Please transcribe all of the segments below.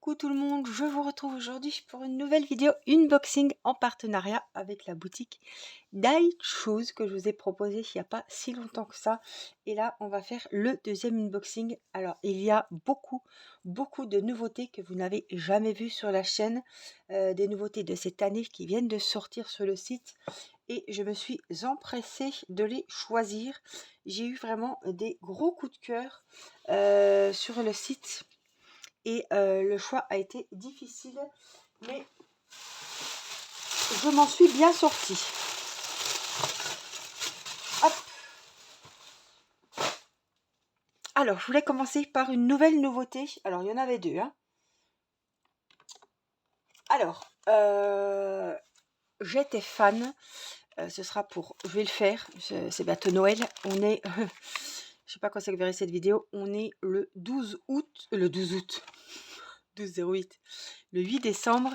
Coucou tout le monde, je vous retrouve aujourd'hui pour une nouvelle vidéo unboxing en partenariat avec la boutique Shoes que je vous ai proposé il n'y a pas si longtemps que ça. Et là, on va faire le deuxième unboxing. Alors, il y a beaucoup de nouveautés que vous n'avez jamais vues sur la chaîne, des nouveautés de cette année qui viennent de sortir sur le site. Et je me suis empressée de les choisir. J'ai eu vraiment des gros coups de cœur sur le site. Et le choix a été difficile, mais je m'en suis bien sortie. Hop. Alors, je voulais commencer par une nouvelle nouveauté. Alors, il y en avait deux. Hein. Alors, j'étais fan. Ce sera pour... Je vais le faire. C'est bientôt Noël. On est... je sais pas quand c'est que vous verrez cette vidéo. On est le 12 août. Le 12 août. 12-08, le 8 décembre,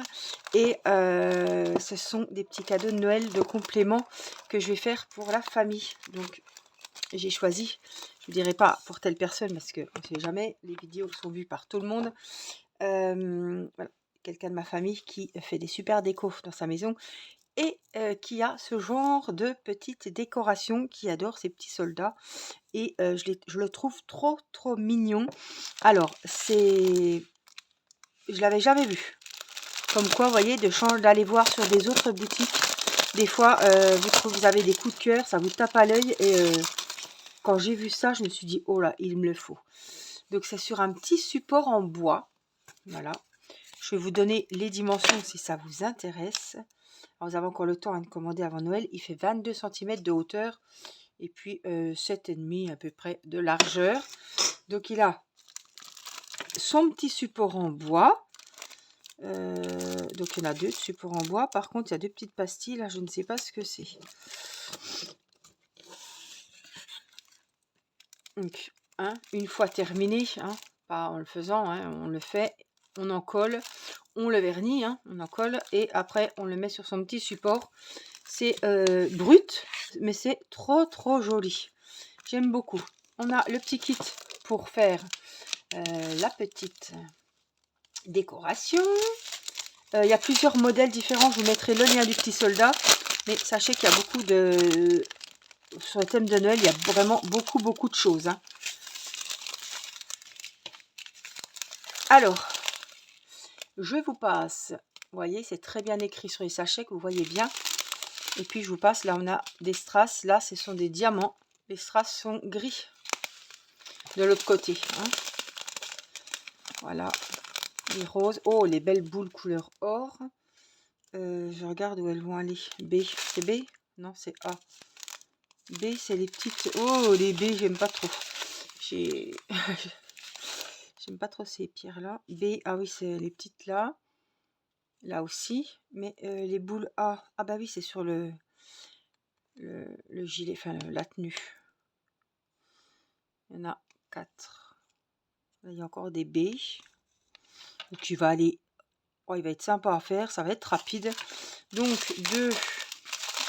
et ce sont des petits cadeaux de Noël de complément que je vais faire pour la famille. Donc j'ai choisi, je ne dirai pas pour telle personne parce que on ne sait jamais, les vidéos sont vues par tout le monde. Voilà, quelqu'un de ma famille qui fait des super décos dans sa maison et qui a ce genre de petite décoration, qui adore ces petits soldats, et je le trouve trop mignon. Alors je l'avais jamais vu. Comme quoi, vous voyez, d'aller voir sur des autres boutiques. Des fois, vous avez des coups de cœur, ça vous tape à l'œil. Et quand j'ai vu ça, je me suis dit, oh là, il me le faut. Donc, c'est sur un petit support en bois. Voilà. Je vais vous donner les dimensions si ça vous intéresse. Alors, vous avez encore le temps de commander avant Noël. Il fait 22 cm de hauteur et puis 7,5 à peu près de largeur. Donc, il a son petit support en bois. Donc il y en a deux de support en bois. Par contre, il y a deux petites pastilles là, je ne sais pas ce que c'est. Donc, une fois terminé, pas en le faisant, on le fait, on en colle, on le vernit, on en colle, et après on le met sur son petit support. C'est brut, mais c'est trop joli. J'aime beaucoup. On a le petit kit pour faire la petite décoration. Il y a plusieurs modèles différents, je vous mettrai le lien du petit soldat, mais sachez qu'il y a beaucoup de... Sur le thème de Noël, il y a vraiment beaucoup de choses. Alors, je vous passe, vous voyez, c'est très bien écrit sur les sachets, que vous voyez bien. Et puis je vous passe, là on a des strass, là ce sont des diamants. Les strass sont gris de l'autre côté. Voilà, les roses. Oh, les belles boules couleur or. Je regarde où elles vont aller. B, c'est B? Non, c'est A. B, c'est les petites... Oh, les B, j'aime pas trop. J'aime pas trop ces pierres-là. B, ah oui, c'est les petites là. Là aussi. Mais les boules A... Ah bah oui, c'est sur le gilet, enfin la tenue. Il y en a 4. Là, il y a encore des B. Donc, tu vas aller... Oh, il va être sympa à faire. Ça va être rapide. Donc, 2,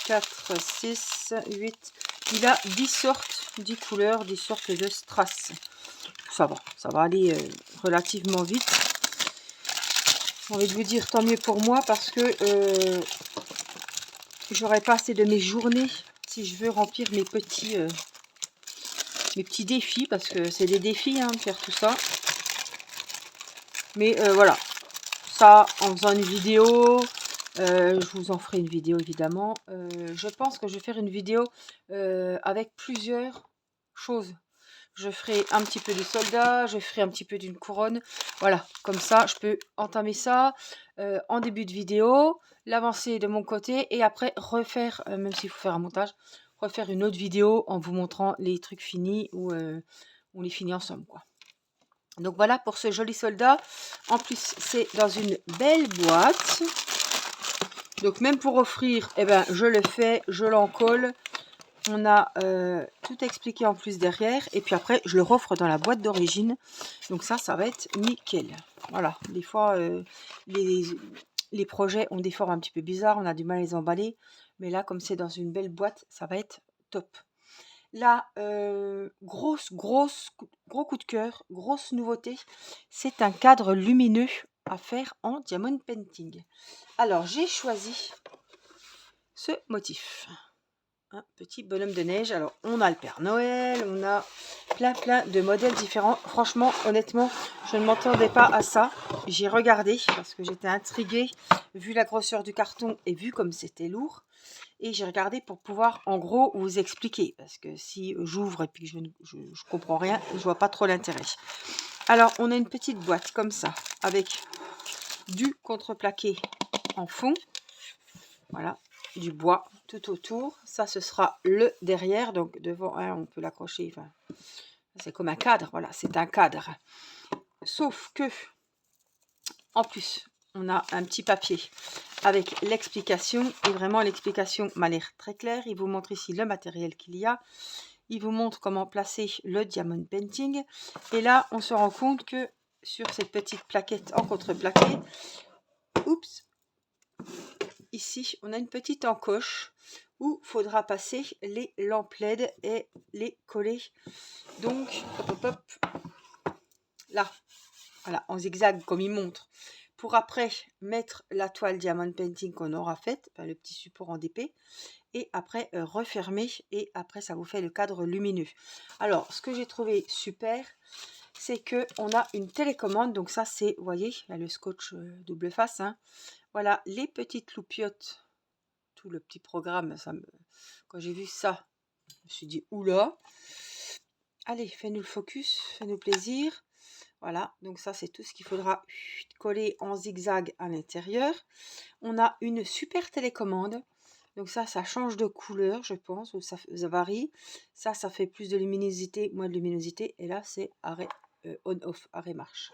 4, 6, 8... Il a 10 sortes, 10 couleurs, 10 sortes de strass. Ça va aller relativement vite. J'ai envie de vous dire tant mieux pour moi, parce que j'aurais pas assez de mes journées si je veux remplir mes petits défis, parce que c'est des défis de faire tout ça. Mais voilà, ça en faisant une vidéo, je vous en ferai une vidéo évidemment. Je pense que je vais faire une vidéo avec plusieurs choses. Je ferai un petit peu de soldats, je ferai un petit peu d'une couronne. Voilà, comme ça, je peux entamer ça en début de vidéo, l'avancer de mon côté, et après refaire, même s'il faut faire un montage, refaire une autre vidéo en vous montrant les trucs finis, ou on les finit ensemble, quoi. Donc voilà pour ce joli soldat. En plus, c'est dans une belle boîte. Donc même pour offrir, eh ben, je le fais, je l'encolle. On a tout expliqué en plus derrière. Et puis après, je le offre dans la boîte d'origine. Donc ça va être nickel. Voilà, des fois, les projets ont des formes un petit peu bizarres. On a du mal à les emballer. Mais là, comme c'est dans une belle boîte, ça va être top. Là, gros coup de cœur, grosse nouveauté. C'est un cadre lumineux à faire en diamond painting. Alors, j'ai choisi ce motif. Un petit bonhomme de neige. Alors, on a le Père Noël, on a plein de modèles différents. Franchement, honnêtement, je ne m'attendais pas à ça. J'ai regardé parce que j'étais intriguée, vu la grosseur du carton et vu comme c'était lourd. Et j'ai regardé pour pouvoir, en gros, vous expliquer. Parce que si j'ouvre et puis que je comprends rien, je vois pas trop l'intérêt. Alors, on a une petite boîte comme ça, avec du contreplaqué en fond. Voilà, du bois tout autour. Ça, ce sera le derrière. Donc, devant, hein, on peut l'accrocher. Enfin, c'est comme un cadre. Voilà, c'est un cadre. Sauf que, en plus, on a un petit papier avec l'explication. Et vraiment, l'explication m'a l'air très claire. Il vous montre ici le matériel qu'il y a. Il vous montre comment placer le diamond painting. Et là, on se rend compte que sur cette petite plaquette en contreplaqué, oups, ici, on a une petite encoche où il faudra passer les lampes LED et les coller. Donc, là, voilà, en zigzag comme il montre. Pour après mettre la toile diamond painting qu'on aura faite, enfin, le petit support en DP, et après refermer, et après ça vous fait le cadre lumineux. Alors, ce que j'ai trouvé super, c'est que on a une télécommande. Donc ça, c'est, vous voyez, il y a le scotch double face. Hein. Voilà, les petites loupiottes, tout le petit programme. Quand j'ai vu ça, je me suis dit, oula. Allez, fais-nous le focus, fais-nous plaisir. Voilà, donc ça, c'est tout ce qu'il faudra coller en zigzag à l'intérieur. On a une super télécommande. Donc ça change de couleur, je pense, ou ça varie. Ça fait plus de luminosité, moins de luminosité. Et là, c'est arrêt on-off, arrêt marche.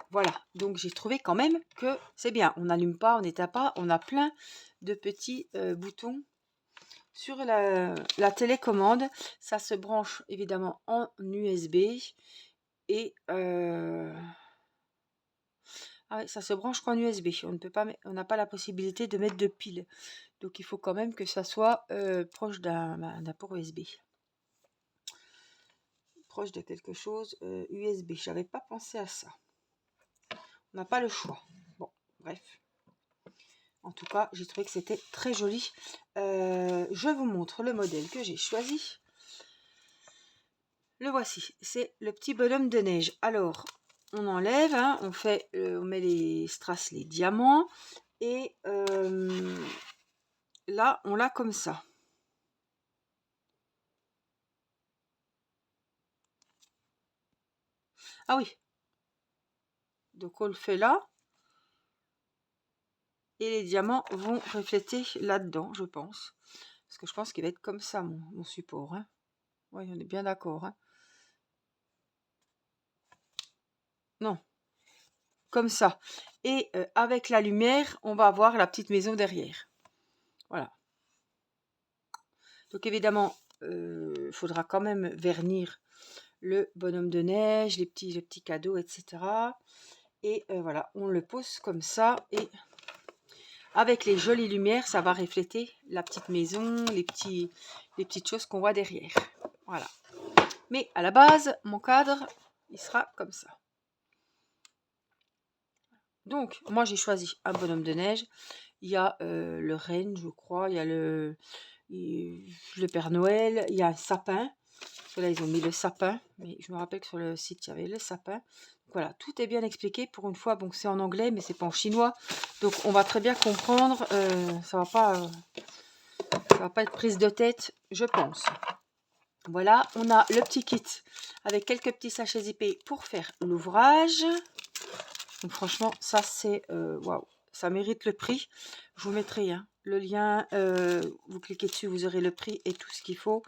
Voilà, donc j'ai trouvé quand même que c'est bien. On n'allume pas, on n'éteint pas. On a plein de petits boutons sur la télécommande. Ça se branche évidemment en USB. Et ah ouais, ça se branche qu'en USB. On ne peut pas, on n'a pas la possibilité de mettre de pile. Donc il faut quand même que ça soit proche d'un port USB. Proche de quelque chose USB. Je n'avais pas pensé à ça. On n'a pas le choix. Bon, bref. En tout cas, j'ai trouvé que c'était très joli. Je vous montre le modèle que j'ai choisi. Le voici. C'est le petit bonhomme de neige. Alors, on enlève, hein, on met les strass, les diamants. Et là, on l'a comme ça. Ah oui. Donc, on le fait là. Et les diamants vont refléter là-dedans, je pense. Parce que je pense qu'il va être comme ça, mon support. Hein. Oui, on est bien d'accord. Hein. Non, comme ça. Et avec la lumière, on va avoir la petite maison derrière. Voilà. Donc évidemment, il faudra quand même vernir le bonhomme de neige, les petits cadeaux, etc. Et voilà, on le pose comme ça. Et avec les jolies lumières, ça va refléter la petite maison, les petites choses qu'on voit derrière. Voilà. Mais à la base, mon cadre, il sera comme ça. Donc, moi, j'ai choisi un bonhomme de neige. Il y a le renne, je crois. Il y a le Père Noël. Il y a un sapin. Parce que là, ils ont mis le sapin. Mais je me rappelle que sur le site, il y avait le sapin. Voilà, tout est bien expliqué. Pour une fois, bon, c'est en anglais, mais c'est pas en chinois. Donc, on va très bien comprendre. Ça va pas être prise de tête, je pense. Voilà, on a le petit kit avec quelques petits sachets zippés pour faire l'ouvrage. Donc franchement, ça c'est waouh, ça mérite le prix. Je vous mettrai le lien, vous cliquez dessus, vous aurez le prix et tout ce qu'il faut.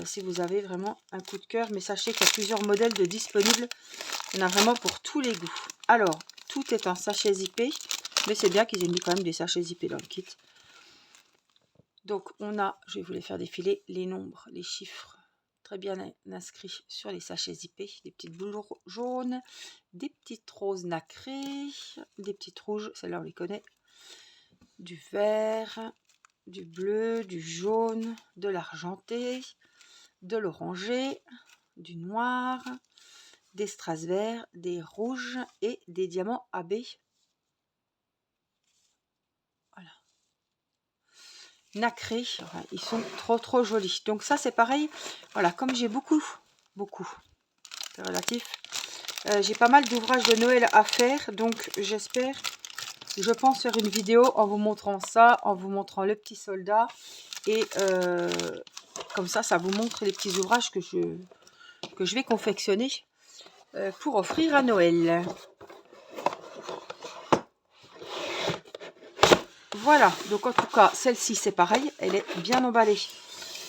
Si vous avez vraiment un coup de cœur, mais sachez qu'il y a plusieurs modèles de disponibles. Il y en a vraiment pour tous les goûts. Alors, tout est en sachet zippé, mais c'est bien qu'ils aient mis quand même des sachets zippés dans le kit. Donc on a, je vais vous les faire défiler, les nombres, les chiffres très bien inscrits sur les sachets zippés, des petites boules jaunes, des petites roses nacrées, des petites rouges, celles-là on les connaît, du vert, du bleu, du jaune, de l'argenté, de l'orangé, du noir, des strass verts, des rouges et des diamants AB. Voilà. Nacrés, enfin, ils sont trop jolis. Donc ça c'est pareil, voilà, comme j'ai beaucoup, c'est relatif. J'ai pas mal d'ouvrages de Noël à faire, donc j'espère, je pense faire une vidéo en vous montrant ça, en vous montrant le petit soldat, et comme ça vous montre les petits ouvrages que je vais confectionner pour offrir à Noël. Voilà, donc en tout cas, celle-ci c'est pareil, elle est bien emballée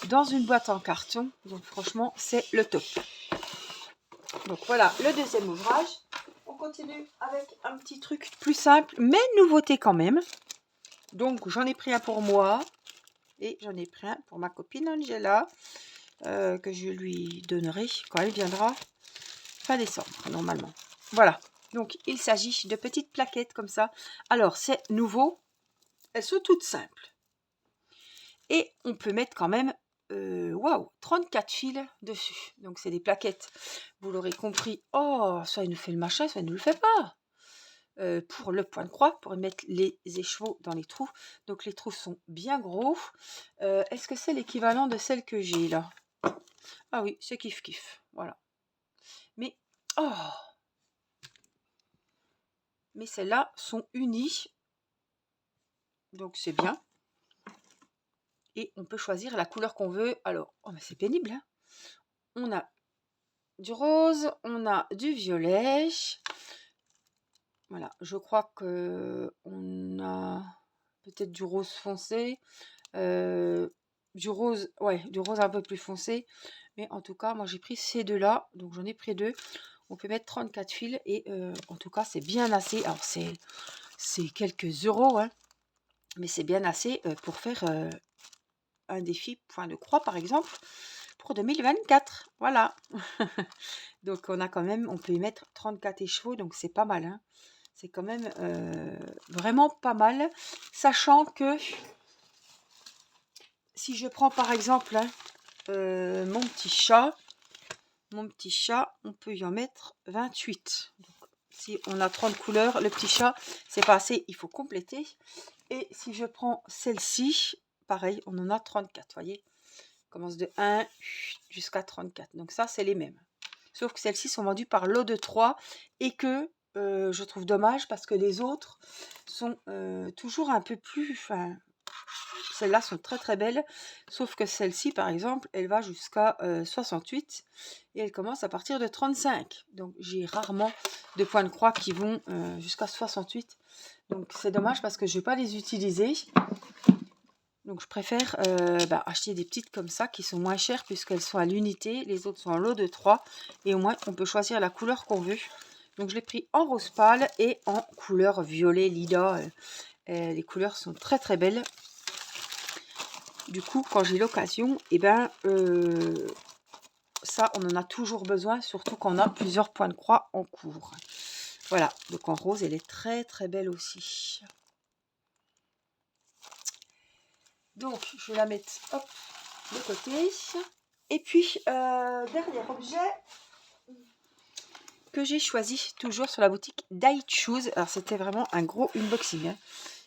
dans une boîte en carton, donc franchement c'est le top. Donc voilà le deuxième ouvrage. On continue avec un petit truc plus simple, mais nouveauté quand même. Donc j'en ai pris un pour moi et j'en ai pris un pour ma copine Angela, que je lui donnerai quand elle viendra fin décembre normalement. Voilà, donc il s'agit de petites plaquettes comme ça. Alors c'est nouveau, elles sont toutes simples. Et on peut mettre quand même, waouh, 34 fils dessus. Donc c'est des plaquettes, vous l'aurez compris. Oh, soit il nous fait le machin, soit il ne nous le fait pas. Pour le point de croix, pour mettre les écheveaux dans les trous. Donc les trous sont bien gros. Est-ce que c'est l'équivalent de celle que j'ai là? Ah oui, c'est kiff. Voilà. Mais, oh, mais celles-là sont unies. Donc c'est bien. Et on peut choisir la couleur qu'on veut. Alors, oh, mais c'est pénible, hein. On a du rose, on a du violet. Voilà, je crois que on a peut-être du rose foncé, du rose, ouais, du rose un peu plus foncé. Mais en tout cas, moi j'ai pris ces deux-là, donc j'en ai pris deux. On peut mettre 34 fils et en tout cas c'est bien assez. Alors c'est quelques euros, hein, mais c'est bien assez pour faire un défi point de croix par exemple pour 2024. Voilà. Donc on a quand même, on peut y mettre 34 écheveaux, donc c'est pas mal, hein. C'est quand même vraiment pas mal, sachant que si je prends par exemple mon petit chat, on peut y en mettre 28. Donc, si on a 30 couleurs, le petit chat, c'est pas assez, il faut compléter. Et si je prends celle-ci, pareil, on en a 34, voyez. On commence de 1 jusqu'à 34. Donc ça, c'est les mêmes. Sauf que celles-ci sont vendues par lot de 3 et que je trouve dommage parce que les autres sont toujours un peu plus... Enfin, celles-là sont très belles, sauf que celle-ci, par exemple, elle va jusqu'à 68 et elle commence à partir de 35. Donc j'ai rarement de points de croix qui vont jusqu'à 68. Donc c'est dommage parce que je ne vais pas les utiliser. Donc je préfère acheter des petites comme ça qui sont moins chères puisqu'elles sont à l'unité. Les autres sont en lot de 3 et au moins on peut choisir la couleur qu'on veut. Donc je l'ai pris en rose pâle et en couleur violet lilas. Les couleurs sont très belles. Du coup quand j'ai l'occasion, ça on en a toujours besoin, surtout quand on a plusieurs points de croix en cours. Voilà, donc en rose elle est très belle aussi. Donc, je vais la mettre de côté. Et puis, dernier objet que j'ai choisi, toujours sur la boutique Daichoose. Alors, c'était vraiment un gros unboxing, hein.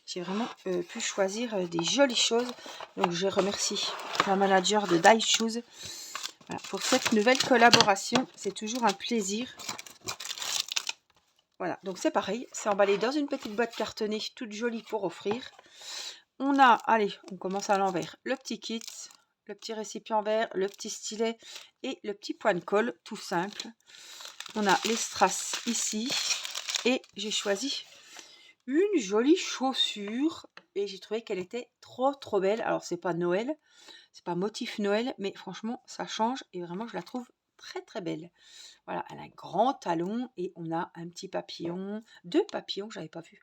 J'ai vraiment pu choisir des jolies choses. Donc, je remercie la manager de Daichoose pour cette nouvelle collaboration. C'est toujours un plaisir. Voilà, donc c'est pareil. C'est emballé dans une petite boîte cartonnée toute jolie pour offrir. On a, allez, on commence à l'envers, le petit kit, le petit récipient vert, le petit stylet et le petit point de colle, tout simple. On a les strass ici et j'ai choisi une jolie chaussure et j'ai trouvé qu'elle était trop belle. Alors c'est pas Noël, c'est pas motif Noël, mais franchement ça change et vraiment je la trouve très belle. Voilà, elle a un grand talon et on a un petit papillon, deux papillons, j'avais pas vu.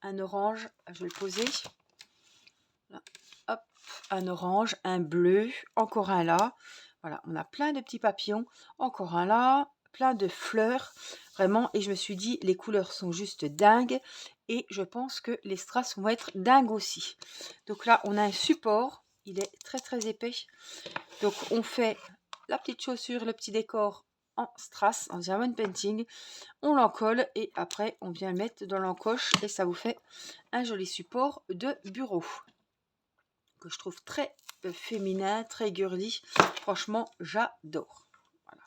Un orange, je vais le poser. Là, hop, un orange, un bleu, encore un là. Voilà, on a plein de petits papillons, encore un là, plein de fleurs, vraiment. Et je me suis dit, les couleurs sont juste dingues. Et je pense que les strass vont être dingues aussi. Donc là, on a un support, il est très épais. Donc on fait la petite chaussure, le petit décor en strass, en diamond painting. On l'encolle et après on vient le mettre dans l'encoche et ça vous fait un joli support de bureau que je trouve très féminin, très girly. Franchement, j'adore. Voilà.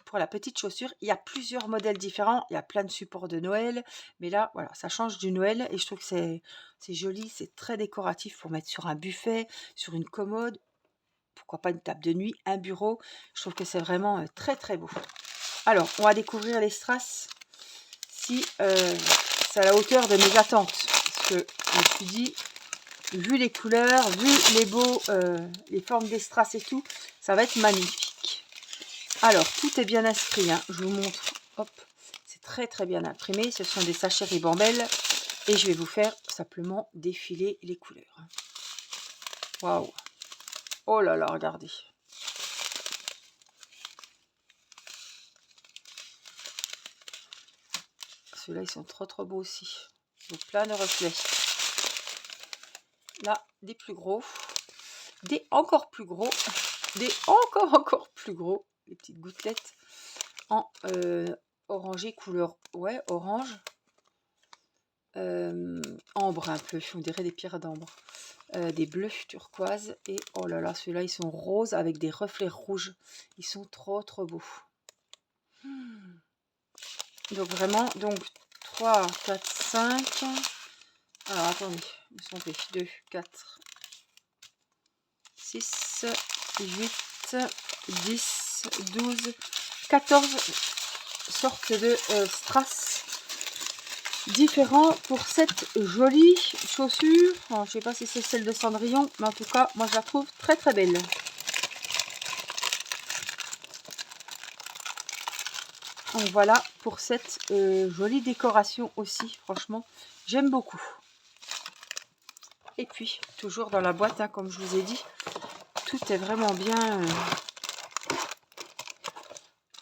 Pour la petite chaussure, il y a plusieurs modèles différents. Il y a plein de supports de Noël. Mais là, voilà, ça change du Noël. Et je trouve que c'est joli. C'est très décoratif pour mettre sur un buffet, sur une commode. Pourquoi pas une table de nuit, un bureau. Je trouve que c'est vraiment très, très beau. Alors, on va découvrir les strass. Si c'est à la hauteur de mes attentes. Parce que je me suis dit, vu les couleurs, vu les formes des strass et tout, ça va être magnifique. Alors, tout est bien inscrit, hein. Je vous montre. Hop, c'est très très bien imprimé. Ce sont des sachets Ribambelle. Et je vais vous faire simplement défiler les couleurs. Waouh! Oh là là, regardez. Ceux-là, ils sont trop trop beaux aussi. Donc, plein de reflets. Là, des plus gros. Des encore plus gros. Des encore plus gros. Les petites gouttelettes en orangé couleur, ouais, orange. Ambre un peu, on dirait des pierres d'ambre. Des bleus turquoise. Et oh là là, ceux-là, ils sont roses avec des reflets rouges. Ils sont trop trop beaux. Donc vraiment, donc 3, 4, 5. Alors attendez, ils sont fait 2, 4, 6, 8, 10, 12, 14 sortes de strass différents pour cette jolie chaussure. Alors, je sais pas si c'est celle de Cendrillon, mais en tout cas, moi je la trouve très très belle. Donc voilà pour cette jolie décoration aussi, franchement, j'aime beaucoup. Et puis, toujours dans la boîte, hein, comme je vous ai dit, tout est vraiment bien.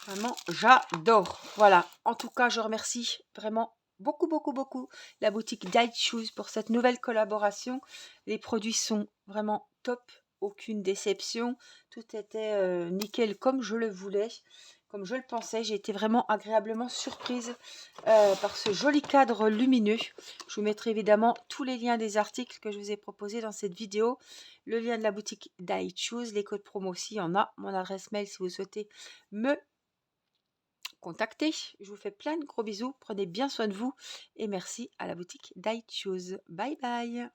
Vraiment, j'adore. Voilà, en tout cas, je remercie vraiment beaucoup la boutique Diet Shoes pour cette nouvelle collaboration. Les produits sont vraiment top, aucune déception. Tout était nickel comme je le voulais, comme je le pensais. J'ai été vraiment agréablement surprise par ce joli cadre lumineux. Je vous mettrai évidemment tous les liens des articles que je vous ai proposés dans cette vidéo. Le lien de la boutique Diet Shoes, les codes promo aussi, il y en a. Mon adresse mail si vous souhaitez me contacter. Je vous fais plein de gros bisous. Prenez bien soin de vous. Et merci à la boutique Diet Shoes. Bye bye.